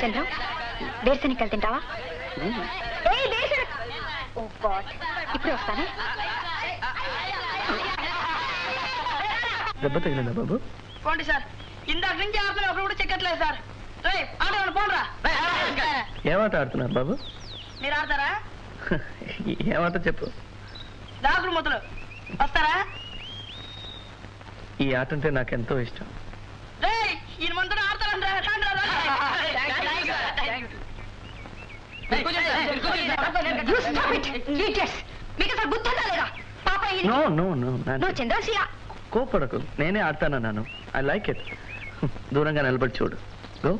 చంద్రం వేరుశనగలు తింటావా? ఓ గాడ్, ఇప్పుడే వస్తానే. దెబ్బ తగిలిందా బాబు? పోండి సార్, ఇందాక నుంచి ఆడుతున్నా ఒకరు కూడా చెక్కట్లేదు సార్. పోండ్రా. ఏమాట ఆడుతున్నారు బాబు? మీరు ఆడతారా? ఏమాట చెప్పు. దాకుడు మొదలు వస్తారా? ఈ ఆట అంటే నాకెంతో ఇష్టం. ఈయన మనతో ఆడతారంట. కోపడకు, నేనే ఆడతానన్నాను. I like it. దూరంగా నిలబడి చూడు. గో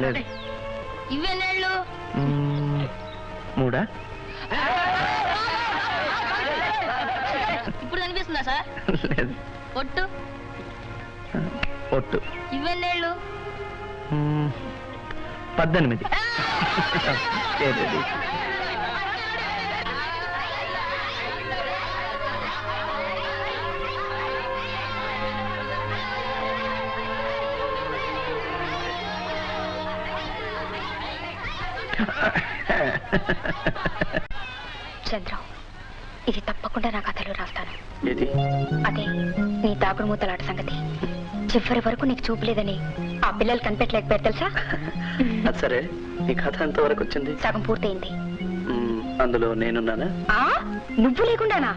రండి. ఇవేనేళ్ళు 3 ఇప్పుడు కనిపిస్తుందా సార్? లేదు. ఒట్టు ఒట్టు. ఇవేనేళ్ళు 18. చంద్రం, ఇది తప్పకుండా నా కథలో రాస్తాను. అదే నీ దాగుడు మూతలాట సంగతి. చివరి వరకు నీకు చూపలేదని ఆ పిల్లలు కనిపెట్టలేకపోయారు తెలుసా? సరే, నీ కథ ఎంతవరకు వచ్చింది? సగం పూర్తయింది. అందులో నేనున్నానా? నువ్వు లేకుండానా?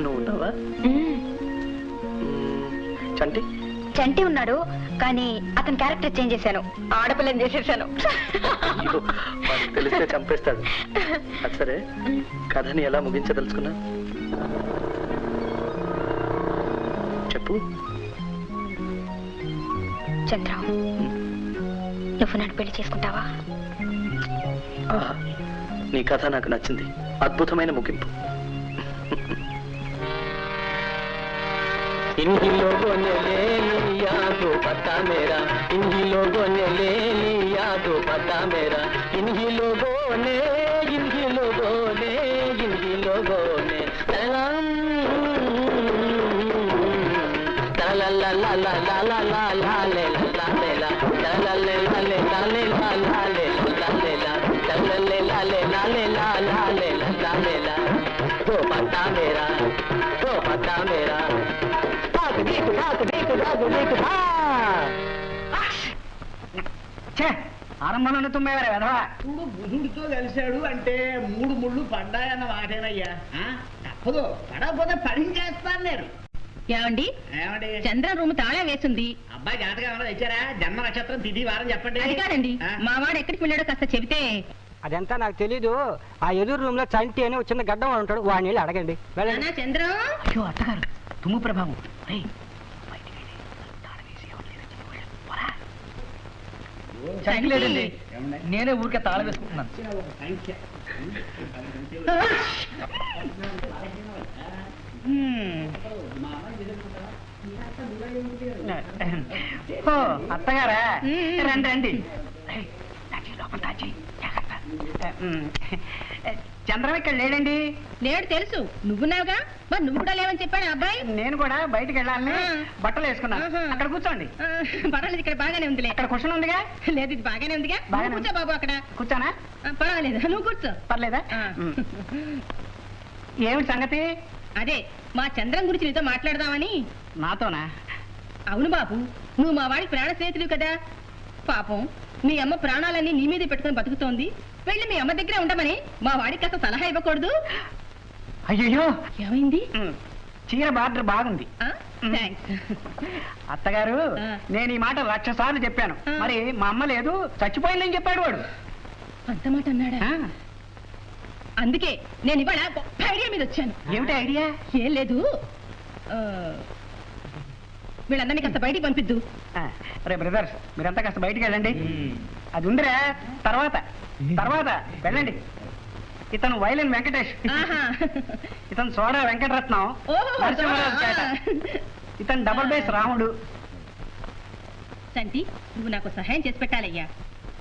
నువ్వు ఉన్నావా? చంటి చంటి ఉన్నాడు, కానీ అతని క్యారెక్టర్ చేంజ్ చేశాను. ఆడపిల్లని చేసేసాను. తెలిస్తే చంపేస్తాడు. సరే, కథని ఎలా ముగించదలుచుకున్నా చెప్పు. చంద్రం, నువ్వు నన్ను పెళ్లి చేసుకుంటావా? నీ కథ నాకు నచ్చింది. అద్భుతమైన ముగింపు. इन्हीं लोगों ने ले लिया तो पता मेरा, इन्हीं लोगों ने ले लिया तो पता मेरा, इन्हीं लोगों ने, इन्हीं लोगों ने, इन्हीं लोगों ने ला ला ला ला ला ला ला ला ला ले ला ले ला ला ले ला ले ला ले ला ला ले ला ले ला ला ले ला ले ला ले ला ला ले ला ले ला तो पता मेरा, तो पता मेरा. ఆరంభంలో తుమ్మేవారే వెధవా. చూడు, బుధుడితో కలిశాడు అంటే 3 ముళ్ళు పడ్డాయన్న మాటేనయ్యా. తప్పదు, పడకపోతే పడించేస్తాను నేను. ఏమండి, చంద్ర రూమ్ తాళం వేసింది. అబ్బాయి జాతకం ఏమైనా తెచ్చారా? జన్మ నక్షత్రం తిథి వారం చెప్పండి. అది కాదండి, మా వాడు ఎక్కడికి వెళ్ళాడో కాస్త చెబితే. అదంతా నాకు తెలీదు. ఆ ఎదురు రూమ్ లో చంటి అని చిన్న గడ్డం ఉంటాడు, వాడిని వెళ్ళి అడగండి. చంద్రం. అయ్యో అత్తగారు, తుమ్ము ప్రభావం. లేదండి, నేనే ఊరికే తాళం వేసుకుంటున్నాను. అత్తగారా, రండి రండి. చంద్రం ఇక్కడ లేడండి. లేడు తెలుసు, నువ్వున్నావుగా. మరి నువ్వు కూడా లేవని చెప్పాడు అబ్బాయి. నేను కూడా బయటకు వెళ్ళాలని బట్టలు వేసుకున్నాను. అక్కడ కూర్చోండి. పర్వాలేదు, ఇక్కడ బాగానే ఉందిలే. అక్కడ క్వశ్చన్ ఉందిగా. లేదు, ఇది బాగానే ఉందిగా. కూర్చో బాబు. అక్కడ కూర్చోనా? పర్వాలేదు, నువ్వు కూర్చో. పర్లేదా? ఏమిటి సంగతి? అదే, మా చంద్రం గురించి నీతో మాట్లాడదామని. నాతోనా? అవును బాబు, నువ్వు మా వాడికి ప్రాణ స్నేహితులు కదా. పాపం మీ అమ్మ ప్రాణాలన్నీ నీ మీదే పెట్టుకుని బతుకుతోంది. వెళ్ళి మీ అమ్మ దగ్గరే ఉండమని మా వాడికి కాస్త సలహా ఇవ్వకూడదు? అయ్యో, ఏమైంది? చీర బార్డర్ బాగుంది. అత్తగారు, నేను ఈ మాట 1,00,000 సార్లు చెప్పాను. మరి మా అమ్మ లేదు, చచ్చిపోయిందని చెప్పాడు వాడు. అంత మాట అన్నాడా? అందుకే నేను ఇవాళ ఐడియా మీద వచ్చాను. ఏమిటి ఐడియా? ఏం లేదు, వీళ్ళందరినీ కాస్త బయటికి పంపిద్దు. రే బ్రదర్స్, మీరంతా కాస్త బయటికి వెళ్ళండి. అది ఉందిరా, తర్వాత తర్వాత వెళ్ళండి. ఇతను వైలిన్ వెంకటేష్, ఇతను సోడా వెంకటరత్నం, ఇతను డబుల్ బేస్ రాముడు. సంటి, నువ్వు నాకు సహాయం చేసి పెట్టాలయ్యా.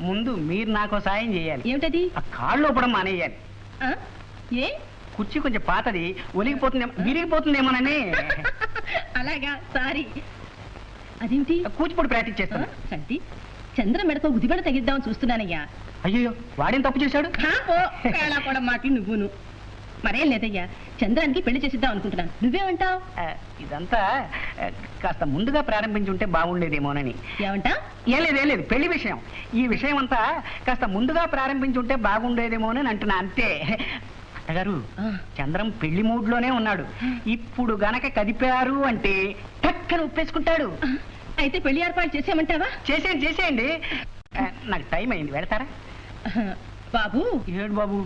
ముందు మీరు నాకు సాయం చేయాలి. ఏమిటది? ఆ కాళ్ళు లోపడం మానేయాలి. ఏ కుర్చీ కొంచెం పాతది, ఒలిగిపోతుందేమో, విరిగిపోతుందేమోనని. అలాగా, సారీ. అదేమిటి? కూచిపూడి ప్రాక్టీస్ చేస్తాను. శాంతి, చంద్ర మెడతో గుదిబెడ తగిద్దామని చూస్తున్నానయ్యా. అయ్యో, వాడేం తప్పు చేశాడు? కూడా మాటలు నువ్వును. మరేం లేదయ్యా, చంద్రానికి పెళ్లి చేసిద్దాం అనుకుంటున్నాను. నువ్వేమంటావు? ఇదంతా కాస్త ముందుగా ప్రారంభించి ఉంటే బాగుండేదేమోనని. ఏమంటా? ఏం లేదు, పెళ్లి విషయం. ఈ విషయం అంతా కాస్త ముందుగా ప్రారంభించి ఉంటే బాగుండేదేమోనని అంటున్నా, అంతే. అత్తగారు, చంద్రం పెళ్లి మూడ్లోనే ఉన్నాడు. ఇప్పుడు గనక కదిపారు అంటే టక్కన ఒప్పేసుకుంటాడు. అయితే పెళ్లి ఏర్పాటు చేసేయమంటావా? చేసేయండి. నాకు టైం అయింది, వెళ్తారా? బాబు. ఏడు బాబు?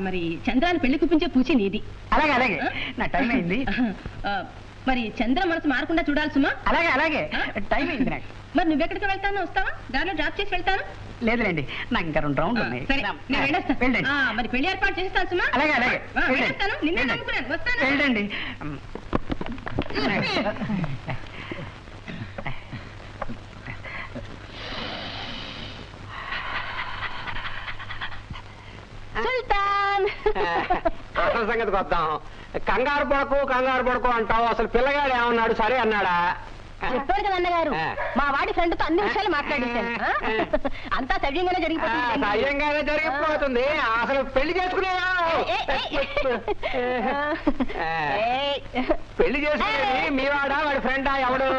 మరి చంద్రాన్ని పెళ్లి కుప్పించే పూచి నీది. అలాగే, నా టైం అయింది. మరి చంద్ర మనసు మారకుండా చూడాలి సుమా. అలాగే, టైం అయింది నాకు. మరి నువ్వెక్కడికి వెళ్తానో వస్తావా? దారిలో డ్రాప్ చేసి వెళ్తాను. లేదులేండి, నాకు ఇంకా 2 రౌండ్లు ఉన్నాయి. సరే, నేను వెళ్ళొస్తాను. మరి పెళ్లి ఏర్పాటు చేస్తాను సుమా. అలాగే, వెళ్ళొస్తాను. నిన్నే నమ్ముకున్నాను. వస్తాను. వెళ్ళండి. సుల్తాన్, అసలు సంగతికి వద్దాం. కంగారు పడకు అంటావు. అసలు పిల్లగాడు ఏమన్నాడు? సరే అన్నాడా? చెప్పాడు కదా అన్నగారు, మా వాడి ఫ్రెండ్ తో అన్ని విషయాలు మాట్లాడేశాను. అంతా సవ్యంగానే జరిగిపోతుంది. అసలు పెళ్లి చేసుకునేదా? పెళ్లి చేసుకునేది మీ వాడా, వాడి ఫ్రెండా? ఎవడు?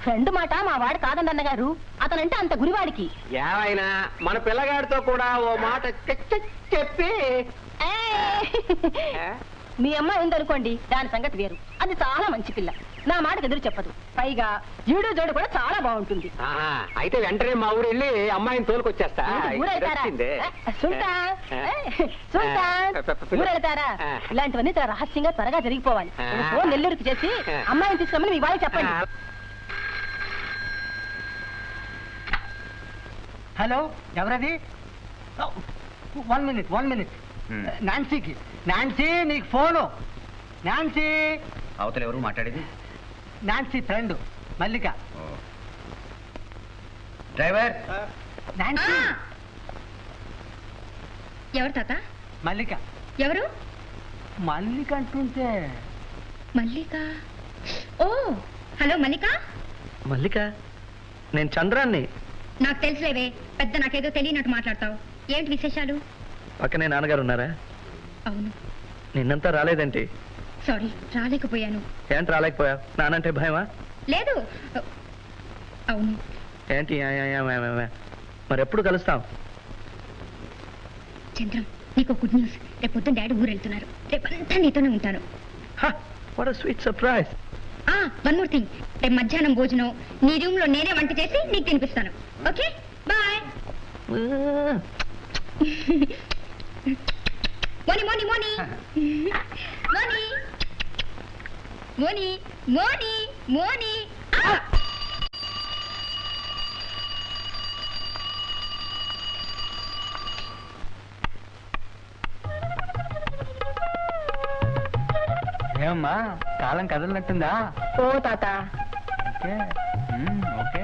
ఫ్రెండ్ మాట మా వాడు కాదండి అన్నగారు. అతనంటే అంత గురివాడికి. ఏమైనా మన పిల్లగాడితో కూడా ఓ మాట చెప్పి. మీ అమ్మాయి ఉందనుకోండి, దాని సంగతి వేరు. అది చాలా మంచి పిల్ల, నా మాటకు ఎదురు చెప్పదు. పైగా ఈడు జోడు కూడా చాలా బాగుంటుంది. అయితే వెంటనే మా ఊరు వెళ్ళి అమ్మాయిని తోలుకొచ్చేస్తా. ఊరెళ్తారా ఊరెళ్తారా? ఇలాంటివన్నీ చాలా రహస్యంగా త్వరగా జరిగిపోవాలి. ఫోన్ నెల్లూరుకి చేసి అమ్మాయిని తీసుకురమ్మని మీ వాళ్ళకి చెప్పండి. హలో, ఎవరది? 1 మినిట్. నాన్సీకి. నాన్సీ, నీకు ఫోను. నాన్సీ. అవతల ఎవరు మాట్లాడేది? నాన్సీ ఫ్రెండ్ మల్లిక. డ్రైవర్. నాన్సీ. ఎవరు తాత? మల్లిక. ఎవరు? మల్లిక అంటుంటే మల్లిక. ఓ, హలో మల్లిక. మల్లిక, నేను చంద్రాన్ని. నాకు తెలుసులేవే, పెద్ద నాకేదో తెలియనట్టు మాట్లాడతావు. ఏంటి విశేషాలు? పక్కనే నాన్నగారు ఉన్నారా? అవును. నిన్నంతా రాలేదంటే? సారీ, రాలేకపోయాను. ఏంటి రాలేకపోయా? నానంటే భయమా? లేదు. అవును. ఏంటి మరి ఎప్పుడు కలుస్తాం? చంద్రం, నీకు గుడ్ న్యూస్. రేపు పొద్దున్న డాడీ ఊరు వెళ్తున్నారు. రేపంతా నీతోనే ఉంటాను. What a sweet surprise. One more thing, రేపు మధ్యాహ్నం భోజనం నీ రూమ్ లో నేనే వంట చేసి నీకు తినిపిస్తాను. Okay, bye. మోని మోని మోని మోని మోని మోని మోని. ఏమమ్మా, కాలం కదలనట్టుందా? ఓ తాత, ఓకే.